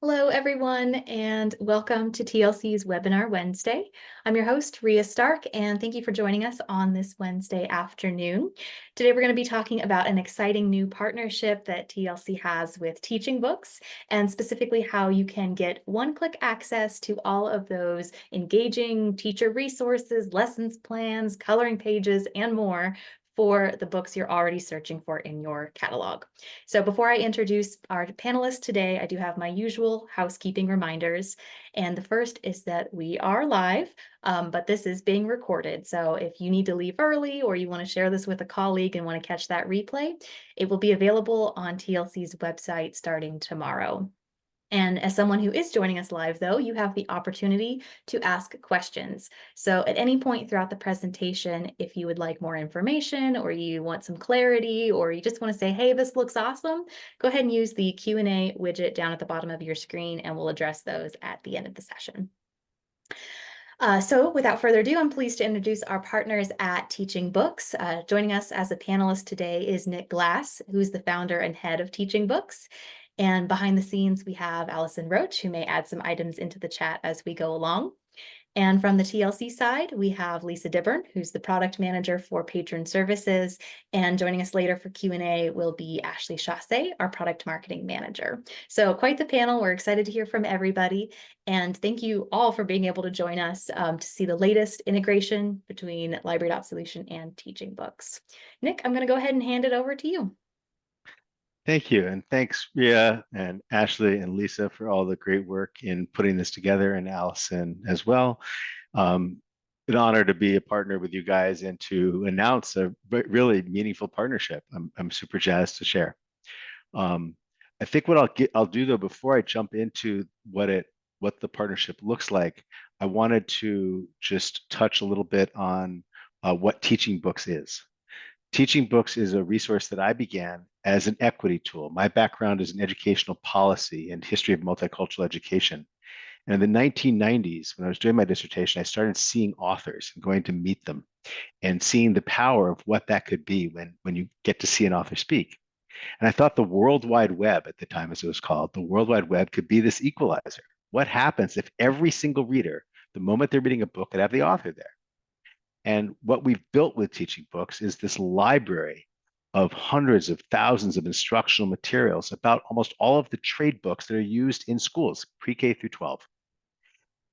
Hello, everyone, and welcome to TLC's Webinar Wednesday. I'm your host, Ria Stark, and thank you for joining us on this Wednesday afternoon. Today, we're going to be talking about an exciting new partnership that TLC has with TeachingBooks, and specifically how you can get one-click access to all of those engaging teacher resources, lessons plans, coloring pages, and more for the books you're already searching for in your catalog. So before I introduce our panelists today, I do have my usual housekeeping reminders. And the first is that we are live, but this is being recorded. So if you need to leave early or you want to share this with a colleague and want to catch that replay, it will be available on TLC's website starting tomorrow. And as someone who is joining us live, though, you have the opportunity to ask questions. So at any point throughout the presentation, if you would like more information or you want some clarity or you just want to say, hey, this looks awesome, go ahead and use the Q&A widget down at the bottom of your screen and we'll address those at the end of the session. So without further ado, I'm pleased to introduce our partners at TeachingBooks. Joining us as a panelist today is Nick Glass, who's the founder and head of TeachingBooks. And behind the scenes, we have Allison Roach, who may add some items into the chat as we go along. And from the TLC side, we have Lisa Dibburn, who's the product manager for patron services. And joining us later for Q&A will be Ashley Chassé, our product marketing manager. So quite the panel. We're excited to hear from everybody. And thank you all for being able to join us to see the latest integration between Library.Solution and TeachingBooks. Nick, I'm going to go ahead and hand it over to you. Thank you. And thanks, Ria and Ashley and Lisa, for all the great work in putting this together, and Allison as well. An honor to be a partner with you guys and to announce a really meaningful partnership. I'm super jazzed to share. I think what I'll do though, before I jump into what the partnership looks like, I wanted to just touch a little bit on what TeachingBooks is. TeachingBooks is a resource that I began as an equity tool. My background is in educational policy and history of multicultural education. And in the 1990s, when I was doing my dissertation, I started seeing authors and going to meet them and seeing the power of what that could be when you get to see an author speak. And I thought the World Wide Web, at the time as it was called, the World Wide Web could be this equalizer. What happens if every single reader, the moment they're reading a book, could have the author there? And what we've built with TeachingBooks is this library of hundreds of thousands of instructional materials about almost all of the trade books that are used in schools, pre-K through 12.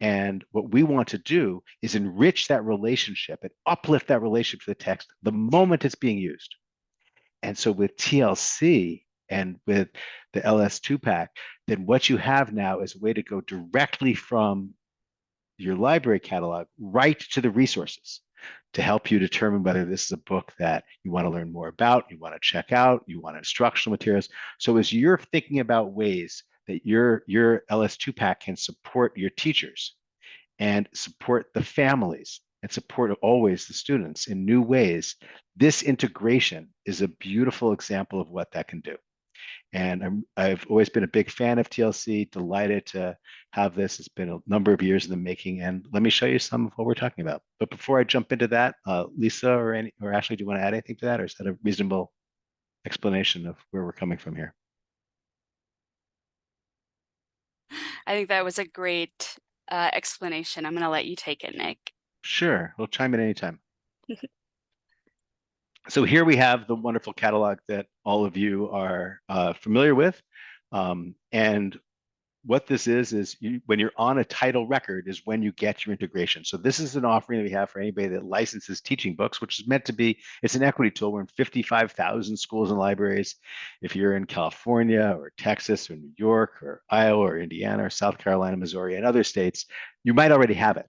And what we want to do is enrich that relationship and uplift that relationship to the text the moment it's being used. And so with TLC and with the LS2 pack, then what you have now is a way to go directly from your library catalog right to the resources to help you determine whether this is a book that you want to learn more about, you want to check out, you want instructional materials. So as you're thinking about ways that your LS2 pack can support your teachers and support the families and support always the students in new ways, this integration is a beautiful example of what that can do. And I've always been a big fan of TLC, delighted to have this. It's been a number of years in the making, and let me show you some of what we're talking about. But before I jump into that, Lisa or Ashley, do you want to add anything to that, or is that a reasonable explanation of where we're coming from here? I think that was a great explanation. I'm going to let you take it, Nick. Sure, we'll chime in anytime. So here we have the wonderful catalog that all of you are familiar with. And what this is when you're on a title record is when you get your integration. So this is an offering that we have for anybody that licenses TeachingBooks, which is meant to be, it's an equity tool. We're in 55,000 schools and libraries. If you're in California or Texas or New York or Iowa or Indiana or South Carolina, Missouri, and other states, you might already have it.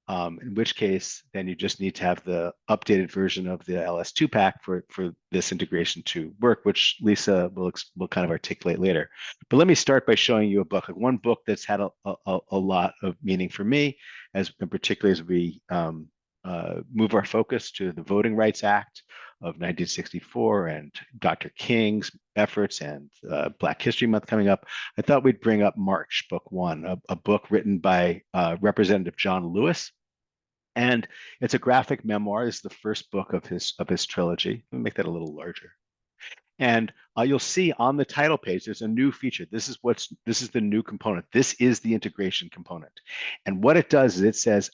In which case, then you just need to have the updated version of the LS2 pack for this integration to work, which Lisa will kind of articulate later. But let me start by showing you a book, like one book that's had a lot of meaning for me, as in particular as we move our focus to the Voting Rights Act of 1964 and Dr. King's efforts and Black History Month coming up. I thought we'd bring up March, book one, a book written by Representative John Lewis. And it's a graphic memoir. It's the first book of his trilogy. Let me make that a little larger. And you'll see on the title page, there's a new feature. This is the new component. This is the integration component. And what it does is it says,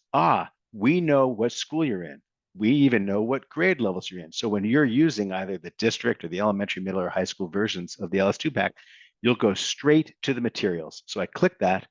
we know what school you're in. We even know what grade levels you're in. So when you're using either the district or the elementary, middle, or high school versions of the LS2 pack, you'll go straight to the materials. So I click that,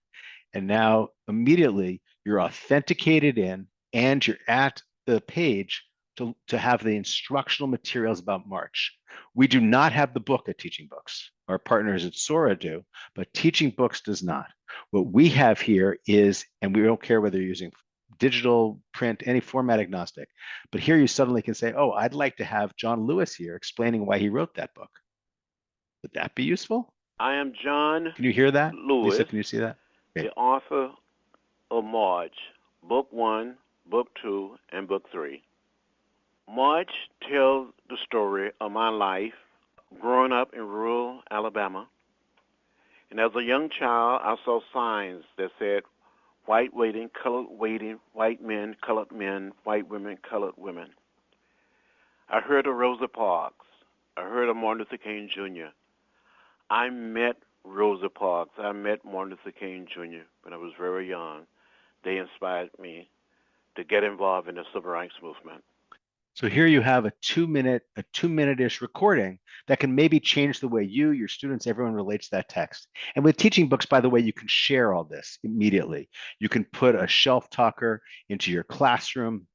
and now immediately you're authenticated in and you're at the page to have the instructional materials about March. We do not have the book at TeachingBooks. Our partners at Sora do, but TeachingBooks does not. What we have here is, and we don't care whether you're using digital, print, any format agnostic, but here you suddenly can say, oh, I'd like to have John Lewis here explaining why he wrote that book. Would that be useful? I am John Can you hear that? Lewis, Lisa, can you see that? the author of March, Book 1, Book 2, and Book 3. March tells the story of my life growing up in rural Alabama. And as a young child, I saw signs that said, white waiting, white men, white women, colored women. I heard of Rosa Parks. I heard of Martin Luther King Jr. I met Rosa Parks. I met Martin Luther King Jr. when I was very young. They inspired me to get involved in the civil rights movement. So here you have a 2-minute-ish recording that can maybe change the way you, your students, everyone relates to that text. And with TeachingBooks, by the way, you can share all this immediately. You can put a shelf talker into your classroom,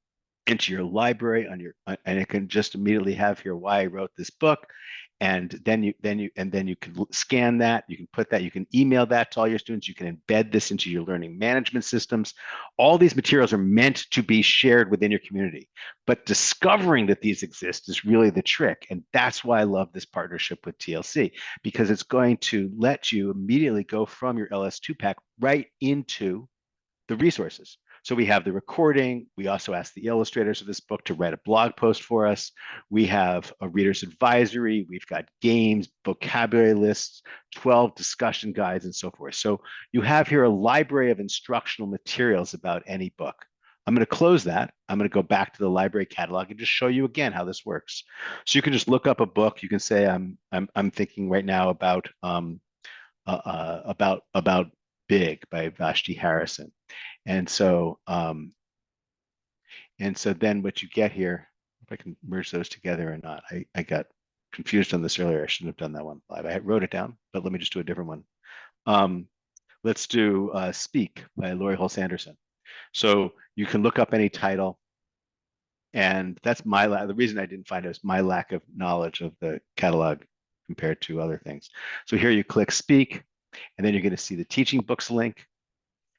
into your library and it can just immediately have here why I wrote this book. And then you can scan that, you can put that, you can email that to all your students, you can embed this into your learning management systems. All these materials are meant to be shared within your community, but discovering that these exist is really the trick. And that's why I love this partnership with TLC, because it's going to let you immediately go from your LS2 pack right into the resources. So we have the recording. We also ask the illustrators of this book to write a blog post for us. We have a reader's advisory. We've got games, vocabulary lists, 12 discussion guides, and so forth. So you have here a library of instructional materials about any book. I'm going to close that. I'm going to go back to the library catalog and just show you again how this works. So you can just look up a book. You can say, I'm thinking right now about Big by Vashti Harrison. And so then what you get here, if I can merge those together or not, I got confused on this earlier. I shouldn't have done that one live. I wrote it down, but let me just do a different one. Let's do Speak by Lori Holtz Anderson. So you can look up any title, and that's the reason I didn't find it was my lack of knowledge of the catalog compared to other things. So here you click Speak, and then you're going to see the TeachingBooks link.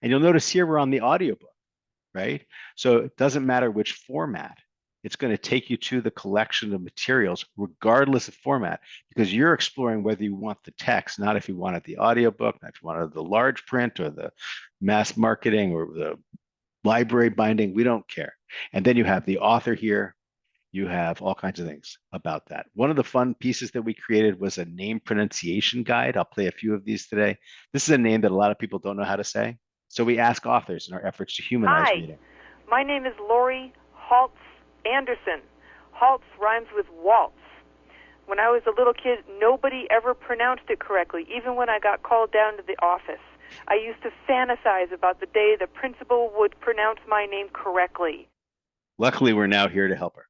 And you'll notice here we're on the audiobook, right? So it doesn't matter which format, it's going to take you to the collection of materials, regardless of format, because you're exploring whether you want the text, not if you wanted the audiobook, not if you wanted the large print or the mass marketing or the library binding. We don't care. And then you have the author here. You have all kinds of things about that. One of the fun pieces that we created was a name pronunciation guide. I'll play a few of these today. This is a name that a lot of people don't know how to say. So we ask authors in our efforts to humanize reading. My name is Lori Holtz Anderson. Holtz rhymes with waltz. When I was a little kid, nobody ever pronounced it correctly, even when I got called down to the office. I used to fantasize about the day the principal would pronounce my name correctly. Luckily, we're now here to help her.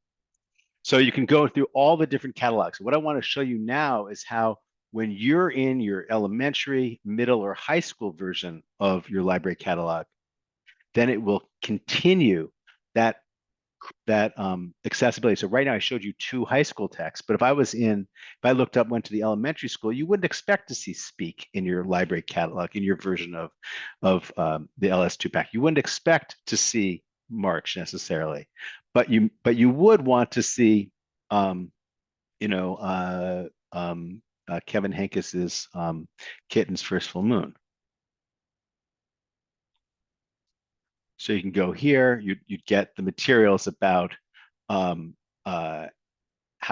So you can go through all the different catalogs. What I want to show you now is how when you're in your elementary, middle, or high school version of your library catalog, then it will continue that accessibility. So right now I showed you 2 high school texts, but if I went to the elementary school, you wouldn't expect to see Speak in your library catalog, in your version of the LS2 pack. You wouldn't expect to see March necessarily, but you would want to see, Kevin Henkes's Kitten's First Full Moon. So you can go here, you'd get the materials about how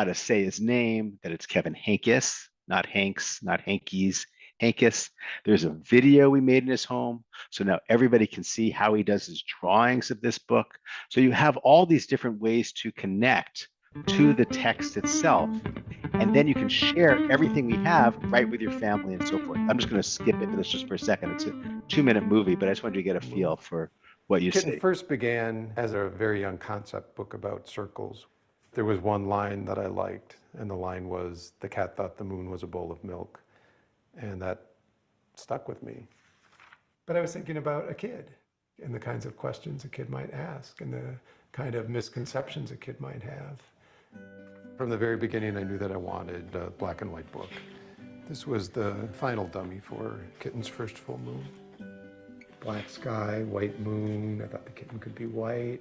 to say his name, that it's Kevin Henkes, not Hanks, not Hankies, Henkes. There's a video we made in his home. So now everybody can see how he does his drawings of this book. So you have all these different ways to connect to the text itself And then you can share everything we have right with your family and so forth. I'm just going to skip into this just for a second. It's a 2-minute movie, but I just wanted you to get a feel for what you Kitten see. first began as a very young concept book about circles. There was one line that I liked, and the line was, "The cat thought the moon was a bowl of milk." And that stuck with me. But I was thinking about a kid and the kinds of questions a kid might ask and the kind of misconceptions a kid might have. From the very beginning, I knew that I wanted a black and white book. This was the final dummy for Kitten's first full moon. Black sky, white moon. I thought the kitten could be white.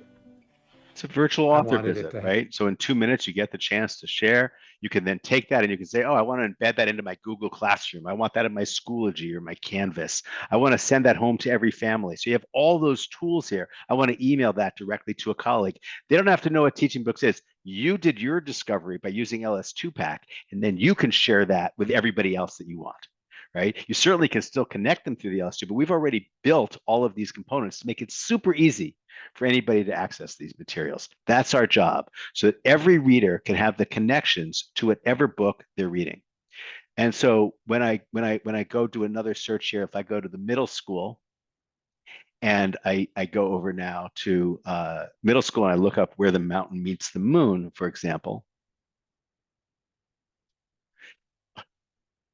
It's a virtual I author wanted it visit, to- right? So in 2 minutes, you get the chance to share. You can then take that and you can say, oh, I want to embed that into my Google Classroom. I want that in my Schoology or my Canvas. I want to send that home to every family. So you have all those tools here. I want to email that directly to a colleague. They don't have to know what TeachingBooks is. You did your discovery by using LS2Pack, and then you can share that with everybody else that you want. Right? You certainly can still connect them through the LS2, but we've already built all of these components to make it super easy for anybody to access these materials. That's our job, so that every reader can have the connections to whatever book they're reading. And so when I go do another search here, if I go to the middle school and I go over now to middle school and I look up Where the Mountain Meets the Moon, for example.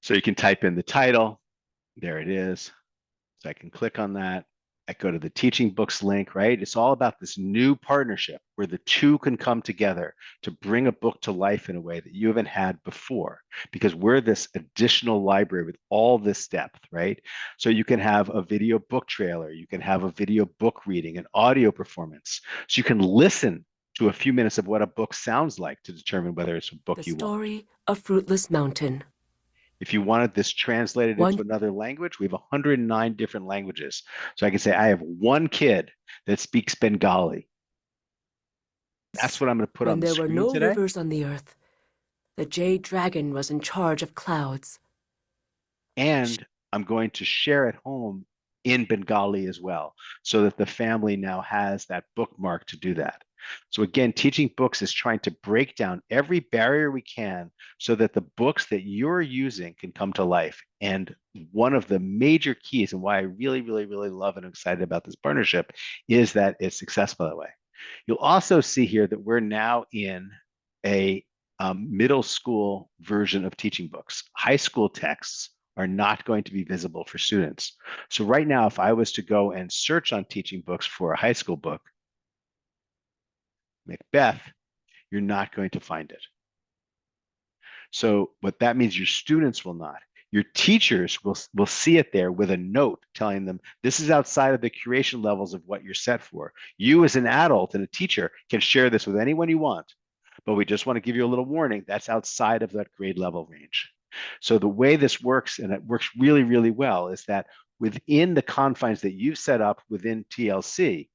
So you can type in the title. There it is. So I can click on that. I go to the TeachingBooks link, right? It's all about this new partnership where the two can come together to bring a book to life in a way that you haven't had before, because we're this additional library with all this depth, right? So you can have a video book trailer, you can have a video book reading, an audio performance. So you can listen to a few minutes of what a book sounds like to determine whether it's a book The you want. Story of Fruitless Mountain. If you wanted this translated into another language, we have 109 different languages. So I can say, I have one kid that speaks Bengali. That's what I'm going to put on the screen today. When there were no rivers on the earth, the jade dragon was in charge of clouds. And I'm going to share at home in Bengali as well, so that the family now has that bookmark to do that. So again, TeachingBooks is trying to break down every barrier we can so that the books that you're using can come to life. And one of the major keys and why I really, really, really love and am excited about this partnership is that it's successful that way. You'll also see here that we're now in a middle school version of TeachingBooks. High school texts are not going to be visible for students. So right now, if I was to go and search on TeachingBooks for a high school book, Macbeth, you're not going to find it. So what that means, your students will not. Your teachers will see it there with a note telling them this is outside of the curation levels of what you're set for. You as an adult and a teacher can share this with anyone you want, but we just want to give you a little warning, that's outside of that grade level range. So the way this works, and it works really, really well, is that within the confines that you've set up within TLC,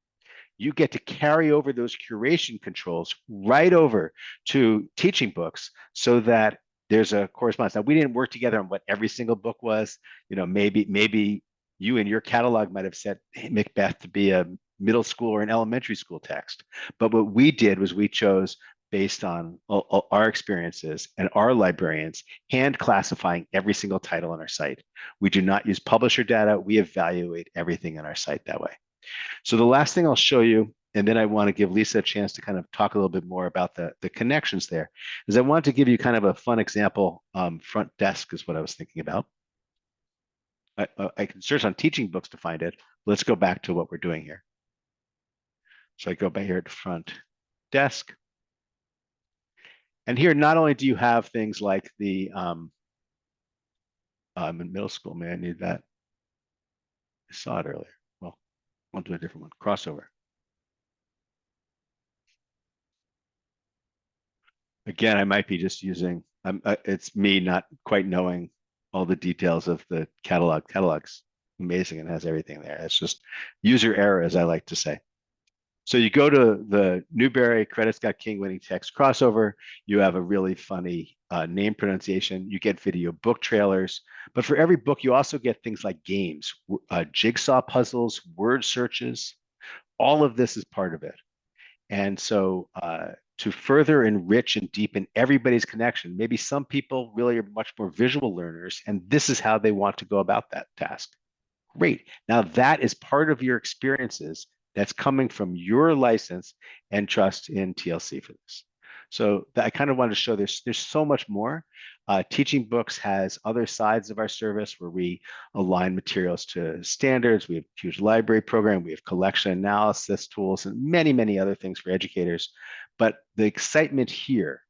you get to carry over those curation controls right over to TeachingBooks so that there's a correspondence. Now, we didn't work together on what every single book was. You know, maybe you in your catalog might have set Macbeth to be a middle school or an elementary school text. But what we did was we chose, based on our experiences and our librarians, hand classifying every single title on our site. We do not use publisher data. We evaluate everything on our site that way. So the last thing I'll show you, and then I want to give Lisa a chance to kind of talk a little bit more about the connections there, is I wanted to give you kind of a fun example. Front desk is what I was thinking about. I can search on TeachingBooks to find it. Let's go back to what we're doing here. So I go back here to front desk. And here, not only do you have things like the, I'm in middle school, man, I need that. I saw it earlier. Well, I'll do a different one, crossover. Again, I might be just using, it's me not quite knowing all the details of the catalog. Catalog's amazing and has everything there. It's just user error, as I like to say. So you go to the Newbery Credit Scott King Winning Text crossover. You have a really funny name pronunciation. You get video book trailers. But for every book, you also get things like games, jigsaw puzzles, word searches. All of this is part of it. And so to further enrich and deepen everybody's connection. Maybe some people really are much more visual learners, and this is how they want to go about that task. Great. Now that is part of your experiences that's coming from your license and trust in TLC for this. So I kind of wanted to show there's so much more. TeachingBooks has other sides of our service where we align materials to standards. We have a huge library program. We have collection analysis tools and many, many other things for educators. But the excitement here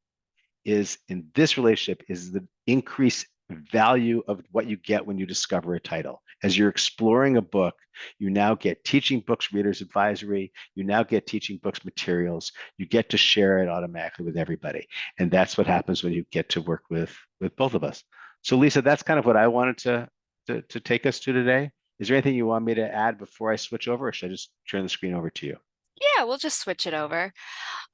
is in this relationship is the increased value of what you get when you discover a title. As you're exploring a book, you now get TeachingBooks Reader's Advisory, you now get TeachingBooks materials, you get to share it automatically with everybody. And that's what happens when you get to work with both of us. So Lisa, that's kind of what I wanted to take us to today. Is there anything you want me to add before I switch over, or should I just turn the screen over to you? Yeah, we'll just switch it over.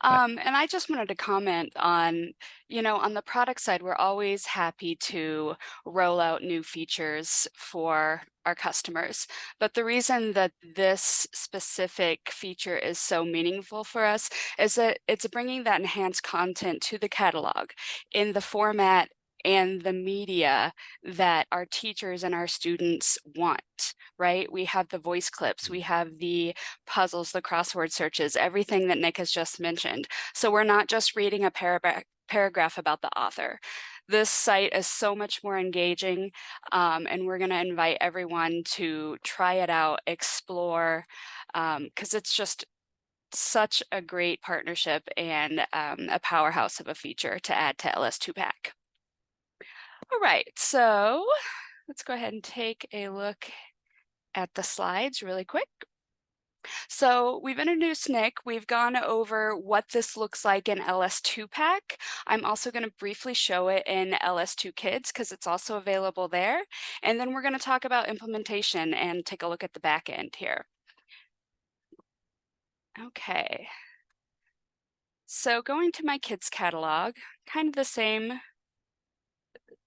And I just wanted to comment on, on the product side, we're always happy to roll out new features for our customers. But the reason that this specific feature is so meaningful for us is that it's bringing that enhanced content to the catalog in the format and the media that our teachers and our students want, right? We have the voice clips, we have the puzzles, the crossword searches, everything that Nick has just mentioned. So we're not just reading a paragraph about the author. This site is so much more engaging, and we're going to invite everyone to try it out, explore, because it's just such a great partnership and a powerhouse of a feature to add to LS2PAC. All right, so let's go ahead and take a look at the slides really quick. So we've introduced Nick. We've gone over what this looks like in LS2PAC. I'm also going to briefly show it in LS2 Kids because it's also available there. And then we're going to talk about implementation and take a look at the back end here. Okay. So going to my kids catalog, kind of the same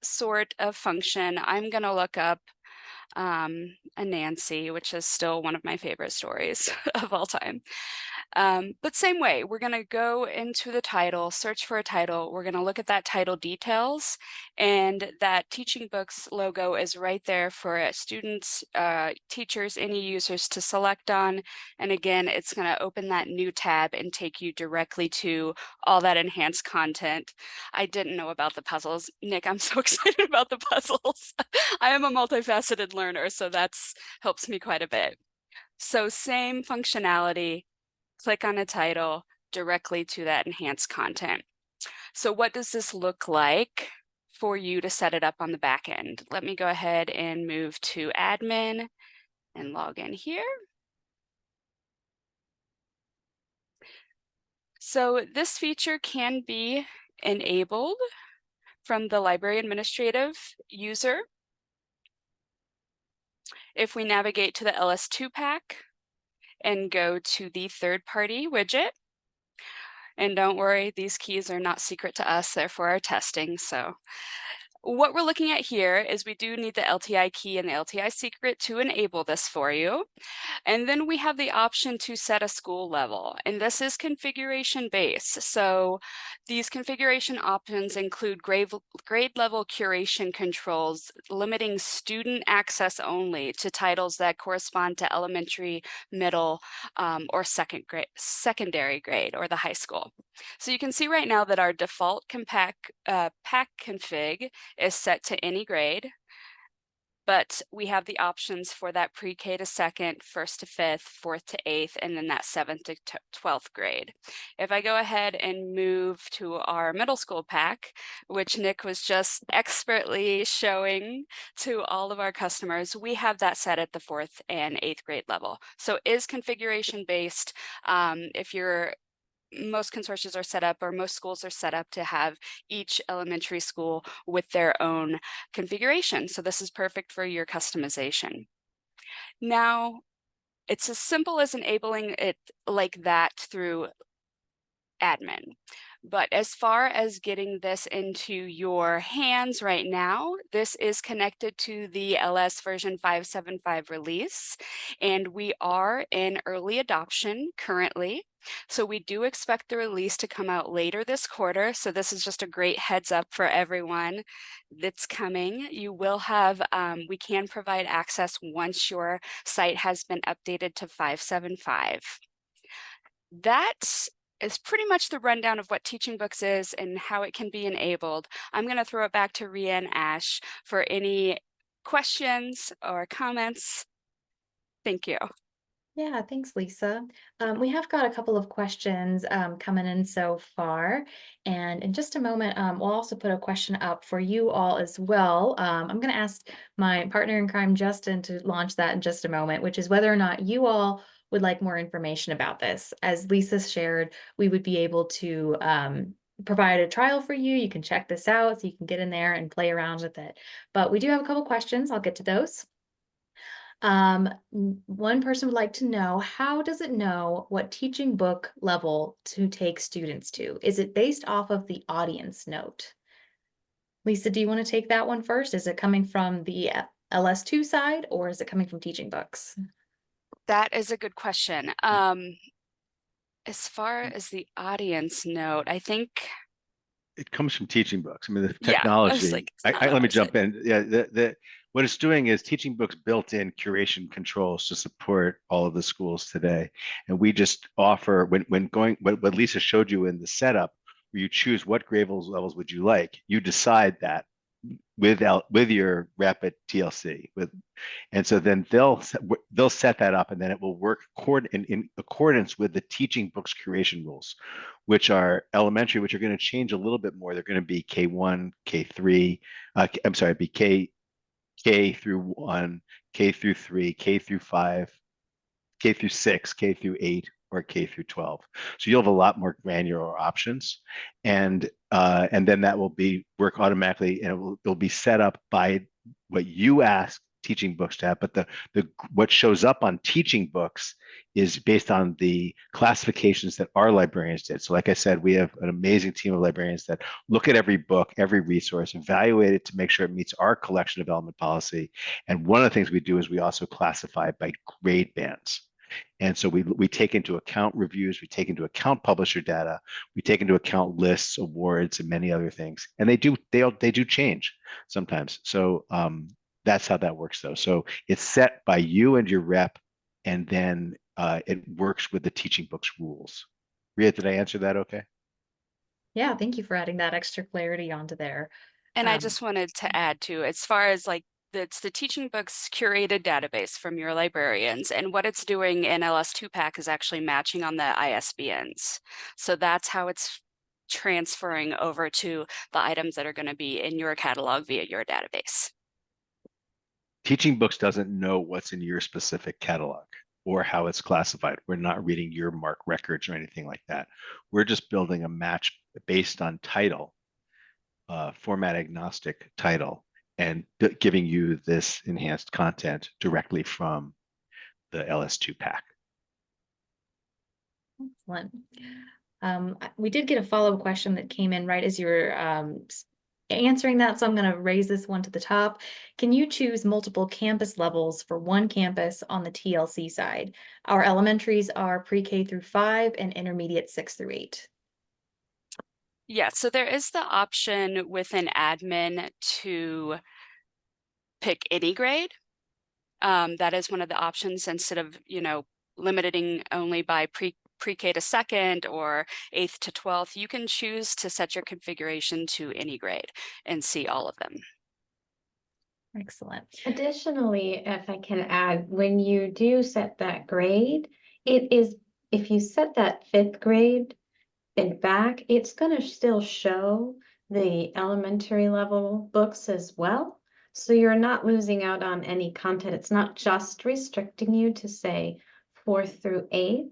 sort of function. I'm going to look up a Nancy, which is still one of my favorite stories of all time. But same way, we're going to go into the title, search for a title. We're going to look at that title details, and that TeachingBooks logo is right there for students, teachers, any users to select on. And again, it's going to open that new tab and take you directly to all that enhanced content. I didn't know about the puzzles. Nick, I'm so excited about the puzzles. I am a multifaceted learner, so that's helps me quite a bit. So same functionality, click on a title directly to that enhanced content. So what does this look like for you to set it up on the back end? Let me go ahead and move to admin and log in here. So this feature can be enabled from the library administrative user. If we navigate to the LS2PAC and go to the third-party widget, and don't worry, these keys are not secret to us, they're for our testing. So what we're looking at here is we do need the LTI key and the LTI secret to enable this for you. And then we have the option to set a school level, and this is configuration based. So these configuration options include grade level curation controls, limiting student access only to titles that correspond to elementary, middle, or secondary grade, or the high school. So you can see right now that our default pack config is set to any grade, but we have the options for that pre-K to second, first to fifth, fourth to eighth, and then that 7th to 12th grade. If I go ahead and move to our middle school pack, which Nick was just expertly showing to all of our customers, we have that set at the 4th and 8th grade level. So it is configuration based. If you're most consortia are set up, or most schools are set up to have each elementary school with their own configuration. So this is perfect for your customization. Now, it's as simple as enabling it like that through admin. But as far as getting this into your hands right now, this is connected to the LS version 5.7.5 release, and we are in early adoption currently. So we do expect the release to come out later this quarter. So this is just a great heads up for everyone that's coming. You will have, we can provide access once your site has been updated to 5.7.5. That is pretty much the rundown of what TeachingBooks is and how it can be enabled. I'm going to throw it back to Ria and Ash for any questions or comments. Thank you. Yeah, thanks, Lisa. We have got a couple of questions coming in so far. And in just a moment, we'll also put a question up for you all as well. I'm going to ask my partner in crime, Justin, to launch that in just a moment, which is whether or not you all would like more information about this. As Lisa shared, we would be able to provide a trial for you. You can check this out so you can get in there and play around with it. But we do have a couple questions. I'll get to those. One person would like to know, how does it know what teaching book level to take students to? Is it based off of the audience note? Lisa, do you want to take that one first? Is it coming from the LS2 side or is it coming from TeachingBooks? That is a good question. As far as the audience note, I think It comes from TeachingBooks. I mean, the yeah, I was technology. like, it's not Let me ours. jump in. Yeah, what it's doing is TeachingBooks built in curation controls to support all of the schools today, and we just offer what Lisa showed you in the setup, where you choose what grade levels would you like. You decide that with your rep at TLC and so then they'll set that up, and then it will work in accordance with the TeachingBooks curation rules, which are elementary, which are going to change a little bit more. They're going to be K1, K3. I'm sorry, be K through 1, K through 3, K through 5, K through 6, K through 8, or K through 12. So you'll have a lot more granular options, and then that will work automatically, and it'll be set up by what you ask TeachingBooks to have. But the what shows up on TeachingBooks is based on the classifications that our librarians did. So like I said, we have an amazing team of librarians that look at every book, every resource, evaluate it to make sure it meets our collection development policy. And one of the things we do is we also classify it by grade bands. And so we take into account reviews, we take into account publisher data, we take into account lists, awards, and many other things. And they do change sometimes. So that's how that works, though. So it's set by you and your rep, and then it works with the TeachingBooks rules. Ria, did I answer that okay? Yeah, thank you for adding that extra clarity onto there. And I just wanted to add to, as far as like, it's the TeachingBooks curated database from your librarians, and what it's doing in LS2 pack is actually matching on the ISBNs. So that's how it's transferring over to the items that are going to be in your catalog via your database. TeachingBooks doesn't know what's in your specific catalog or how it's classified. We're not reading your MARC records or anything like that. We're just building a match based on title, format agnostic title, and giving you this enhanced content directly from the LS2 pack. Excellent. We did get a follow-up question that came in right as you were answering that, so I'm going to raise this one to the top. Can you choose multiple campus levels for one campus on the TLC side? Our elementaries are pre-K through 5 and intermediate 6 through 8. Yeah, so there is the option within admin to pick any grade. That is one of the options, instead of, limiting only by pre-K to 2nd or 8th to 12th. You can choose to set your configuration to any grade and see all of them. Excellent. Additionally, if I can add, when you do set that grade, if you set that 5th grade and back, it's going to still show the elementary level books as well. So you're not losing out on any content. It's not just restricting you to, say, 4th through 8th.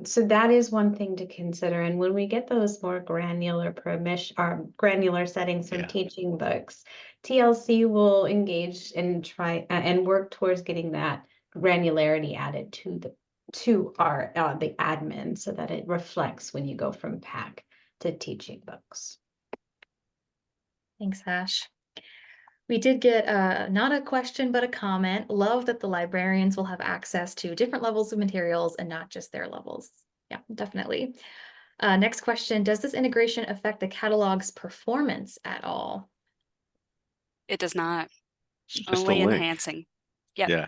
So that is one thing to consider. And when we get those more granular granular settings from TeachingBooks, TLC will engage and try and work towards getting that granularity added to our the admin, so that it reflects when you go from pack to TeachingBooks. Thanks, Ash. We did get not a question, but a comment. Love that the librarians will have access to different levels of materials and not just their levels. Yeah, definitely. Next question, does this integration affect the catalog's performance at all? It does not. It's just a Only link. enhancing. Yep. Yeah.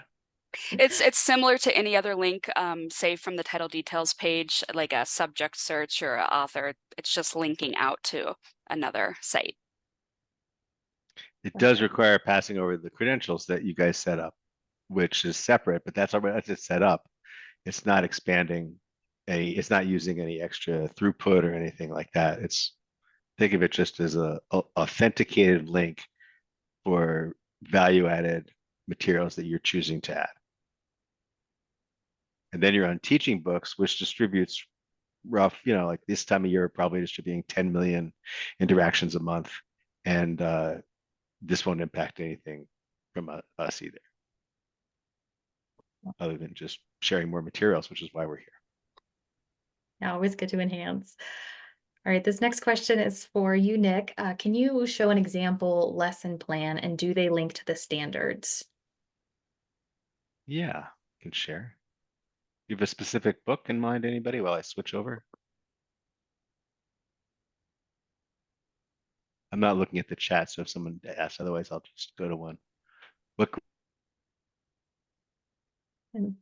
It's similar to any other link, say from the title details page, like a subject search or author. It's just linking out to another site. It does require passing over the credentials that you guys set up, which is separate, but that's already just set up. It's not expanding it's not using any extra throughput or anything like that. Think of it just as a authenticated link for value-added materials that you're choosing to add. And then you're on TeachingBooks, which distributes like this time of year, probably distributing 10 million interactions a month. And this won't impact anything from us either, other than just sharing more materials, which is why we're here. Yeah, always good to enhance. All right, this next question is for you, Nick. Can you show an example lesson plan and do they link to the standards? Yeah, I can share. You have a specific book in mind, anybody, while I switch over? I'm not looking at the chat, so if someone asks, otherwise I'll just go to one. Look. And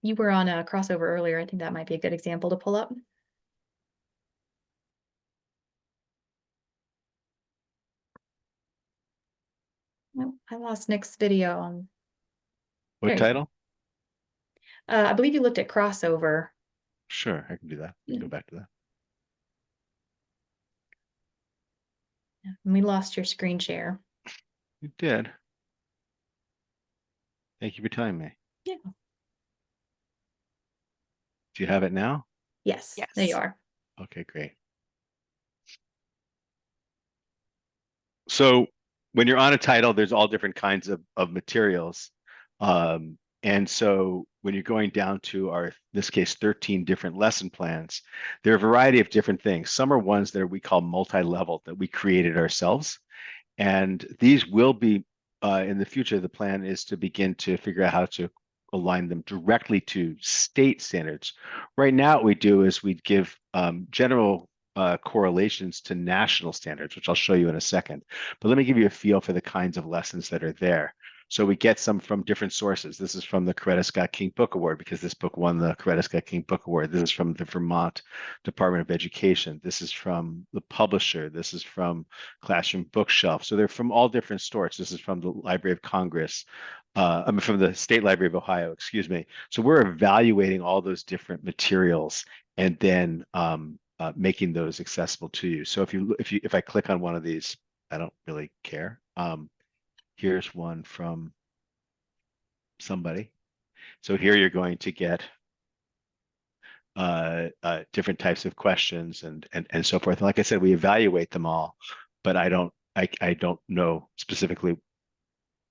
you were on a crossover earlier. I think that might be a good example to pull up. Oh, I lost Nick's video on. What title? I believe you looked at crossover. Sure, I can do that. I can go back to that. Yeah, and we lost your screen share. You did. Thank you for telling me. Yeah. Do you have it now? Yes, Yes. there you are. Okay, great. So when you're on a title, there's all different kinds of materials. And so when you're going down to our, in this case, 13 different lesson plans, there are a variety of different things. Some are ones that we call multi-level that we created ourselves. And these will be, in the future, the plan is to begin to figure out how to align them directly to state standards. Right now, what we do is we give general correlations to national standards, which I'll show you in a second. But let me give you a feel for the kinds of lessons that are there. So we get some from different sources. This is from the Coretta Scott King Book Award because this book won the Coretta Scott King Book Award. This is from the Vermont Department of Education. This is from the publisher. This is from Classroom Bookshelf. So they're from all different sources. This is from the Library of Congress. From the State Library of Ohio, excuse me. So we're evaluating all those different materials and then making those accessible to you. So if I click on one of these, I don't really care. Here's one from somebody. So here you're going to get different types of questions and so forth. And like I said, we evaluate them all, but I don't know specifically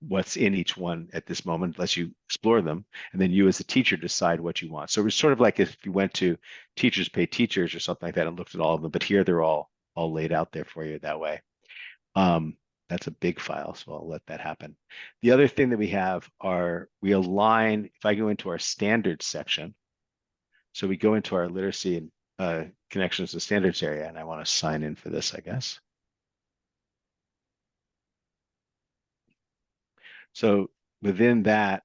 what's in each one at this moment unless you explore them, and then you as a teacher decide what you want. So it's sort of like if you went to Teachers Pay Teachers or something like that and looked at all of them, but here they're all laid out there for you that way. That's a big file, so I'll let that happen. The other thing that we have are we align, if I go into our standards section, so we go into our literacy and connections to standards area, and I want to sign in for this, I guess. So within that,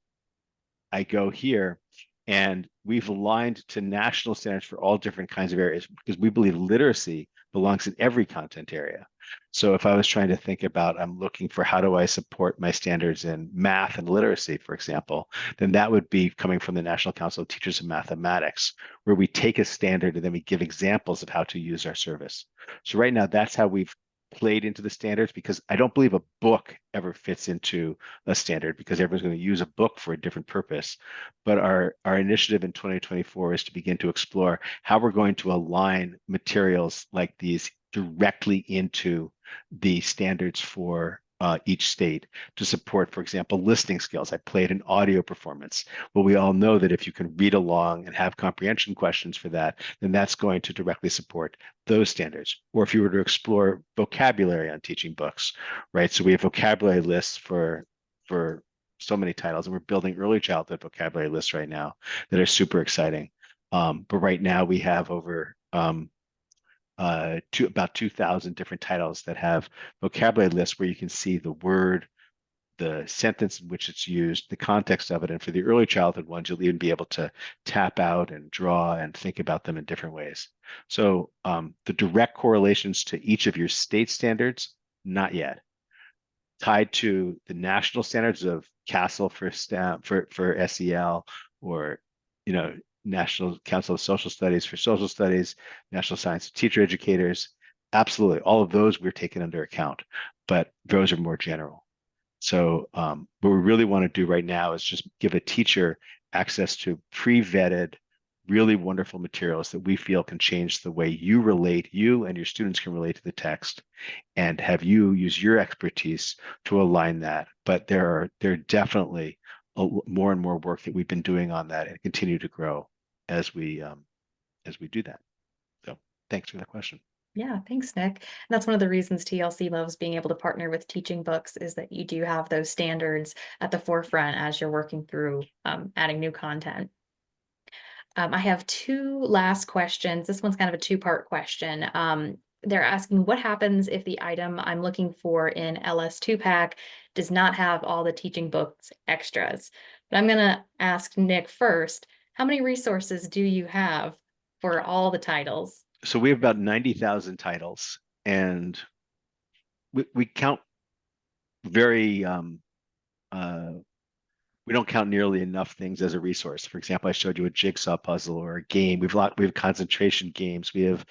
I go here and we've aligned to national standards for all different kinds of areas because we believe literacy belongs in every content area. So if I was trying to think about, I'm looking for how do I support my standards in math and literacy, for example, then that would be coming from the National Council of Teachers of Mathematics, where we take a standard and then we give examples of how to use our service. So right now, that's how we've played into the standards, because I don't believe a book ever fits into a standard because everyone's going to use a book for a different purpose. But our initiative in 2024 is to begin to explore how we're going to align materials like these directly into the standards for each state to support, for example, listening skills. I played an audio performance. Well, we all know that if you can read along and have comprehension questions for that, then that's going to directly support those standards. Or if you were to explore vocabulary on teaching books, right? So we have vocabulary lists for so many titles, and we're building early childhood vocabulary lists right now that are super exciting. But right now we have over about 2,000 different titles that have vocabulary lists where you can see the word, the sentence in which it's used, the context of it. And for the early childhood ones, you'll even be able to tap out and draw and think about them in different ways. So the direct correlations to each of your state standards, not yet. Tied to the national standards of CASEL for STEM, for SEL, or National Council of Social Studies for social studies, National Science of Teacher Educators. Absolutely, all of those we're taking under account, but those are more general. So what we really want to do right now is just give a teacher access to pre-vetted, really wonderful materials that we feel can change the way you and your students can relate to the text, and have you use your expertise to align that. But there are definitely more and more work that we've been doing on that and continue to grow as we do that. So thanks for the question. Yeah, thanks, Nick. And that's one of the reasons TLC loves being able to partner with Teaching Books, is that you do have those standards at the forefront as you're working through adding new content. I have two last questions. This one's kind of a two-part question. They're asking, what happens if the item I'm looking for in LS2 pack does not have all the Teaching Books extras? But I'm going to ask Nick first, how many resources do you have for all the titles? So we have about 90,000 titles, and we count very we don't count nearly enough things as a resource. For example, I showed you a jigsaw puzzle or a game. We have concentration games. We've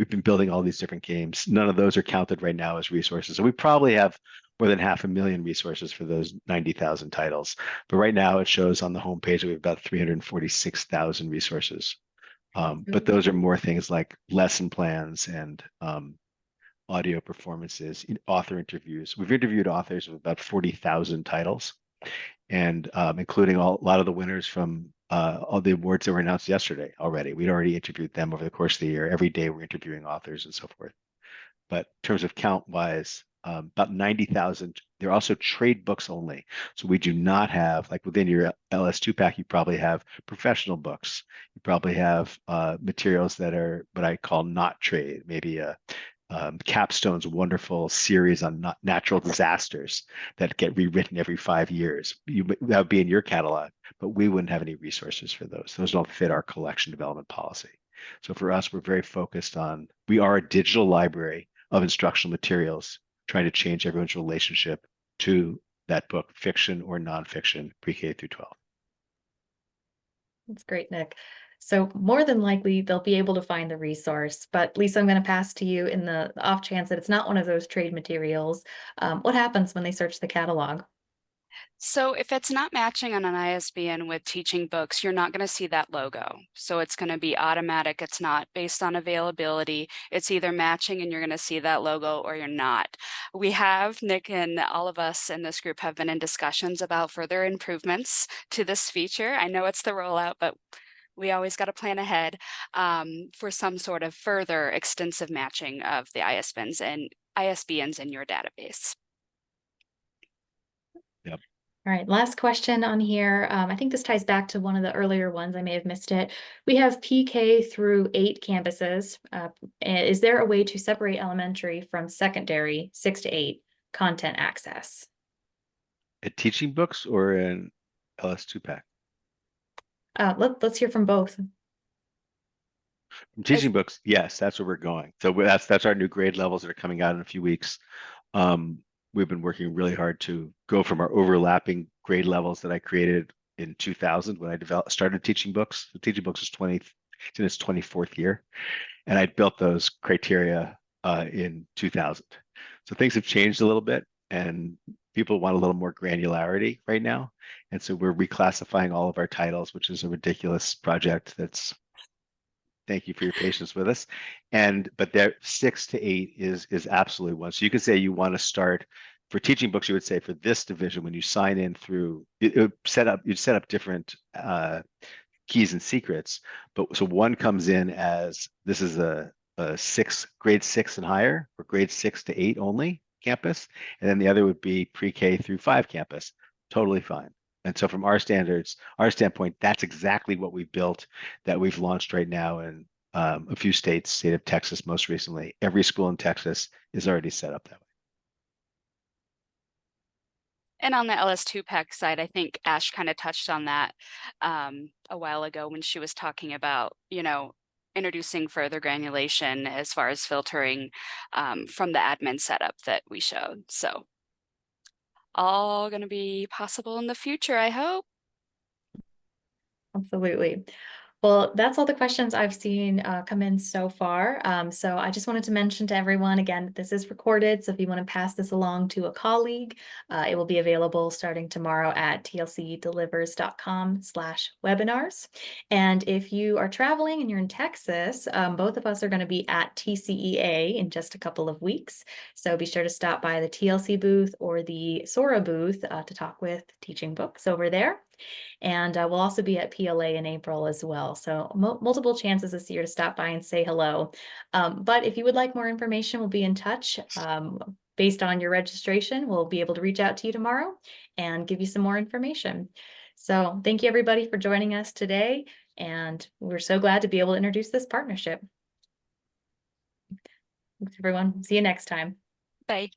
been building all these different games. None of those are counted right now as resources. So we probably have more than 500,000 resources for those 90,000 titles. But right now it shows on the homepage that we have about 346,000 resources. But those are more things like lesson plans and audio performances, author interviews. We've interviewed authors of about 40,000 titles, and including a lot of the winners from all the awards that were announced yesterday already. We'd already interviewed them over the course of the year. Every day we're interviewing authors and so forth. But in terms of count-wise, about 90,000. They're also trade books only. So we do not have, like within your LS2 pack, you probably have professional books. You probably have materials that are what I call not trade, maybe Capstone's wonderful series on natural disasters that get rewritten every 5 years. That would be in your catalog, but we wouldn't have any resources for those. Those don't fit our collection development policy. So for us, we're very focused on, we are a digital library of instructional materials, trying to change everyone's relationship to that book, fiction or nonfiction, pre-K through 12. That's great, Nick. So more than likely, they'll be able to find the resource. But Lisa, I'm going to pass to you in the off chance that it's not one of those trade materials. What happens when they search the catalog? So if it's not matching on an ISBN with Teaching Books, you're not going to see that logo. So it's going to be automatic. It's not based on availability. It's either matching and you're going to see that logo, or you're not. We have, Nick and all of us in this group have been in discussions about further improvements to this feature. I know it's the rollout, but we always got to plan ahead for some sort of further extensive matching of the ISBNs in your database. Yep. All right, last question on here. I think this ties back to one of the earlier ones. I may have missed it. We have PK through 8 campuses. Is there a way to separate elementary from secondary 6 to 8 content access? At Teaching Books or in LS2 pack? Let's hear from both. From Teaching Books, yes, that's where we're going. So that's our new grade levels that are coming out in a few weeks. We've been working really hard to go from our overlapping grade levels that I created in 2000 when I started Teaching Books. So Teaching Books is it's in its 24th year, and I built those criteria in 2000. So things have changed a little bit, and people want a little more granularity right now. And so we're reclassifying all of our titles, which is a ridiculous project. Thank you for your patience with us. But there 6 to 8 is absolutely one. So you could say you want to start for teaching books, you would say for this division, when you sign in through, you'd set up different keys and secrets. But so one comes in as this is a grade 6 and higher, or grade 6 to 8 only campus, and then the other would be pre-K through 5 campus. Totally fine. And so from our standpoint, that's exactly what we've built, that we've launched right now in a few states, state of Texas most recently. Every school in Texas is already set up that way. And on the LS2 pack side, I think Ash kind of touched on that a while ago when she was talking about, introducing further granulation as far as filtering from the admin setup that we showed. So all going to be possible in the future, I hope. Absolutely. Well, that's all the questions I've seen come in so far. So I just wanted to mention to everyone again, that this is recorded. So if you want to pass this along to a colleague, it will be available starting tomorrow at tlcdelivers.com/webinars. And if you are traveling and you're in Texas, both of us are going to be at TCEA in just a couple of weeks. So be sure to stop by the TLC booth or the Sora booth to talk with Teaching Books over there. And we'll also be at PLA in April as well. So multiple chances this year to stop by and say hello. But if you would like more information, we'll be in touch. Based on your registration, we'll be able to reach out to you tomorrow and give you some more information. So thank you everybody for joining us today. And we're so glad to be able to introduce this partnership. Thanks everyone. See you next time. Bye.